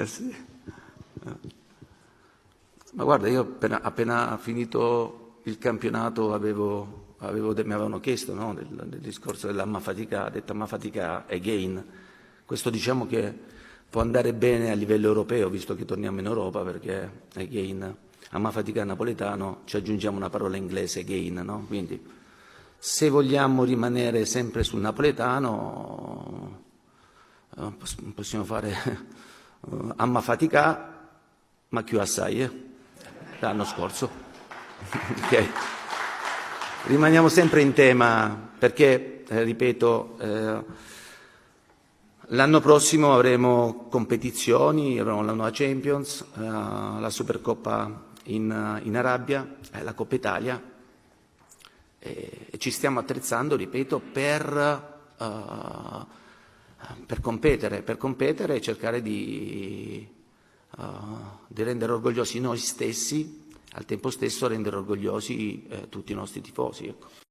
Sì. Ma guarda, io appena finito il campionato mi avevano chiesto, no, del discorso dell'Amma Fatica, ha detto Amma Fatica again. Questo diciamo che può andare bene a livello europeo, visto che torniamo in Europa, perché again, Amma Fatica napoletano, ci aggiungiamo una parola inglese, again, no? Quindi se vogliamo rimanere sempre sul napoletano, possiamo fare Amma Fatica, ma più assai, l'anno scorso. Okay. Rimaniamo sempre in tema perché, ripeto, l'anno prossimo avremo competizioni, avremo la nuova Champions, la Supercoppa in Arabia, la Coppa Italia e ci stiamo attrezzando, ripeto, per competere e cercare di rendere orgogliosi noi stessi, al tempo stesso rendere orgogliosi tutti i nostri tifosi. Ecco.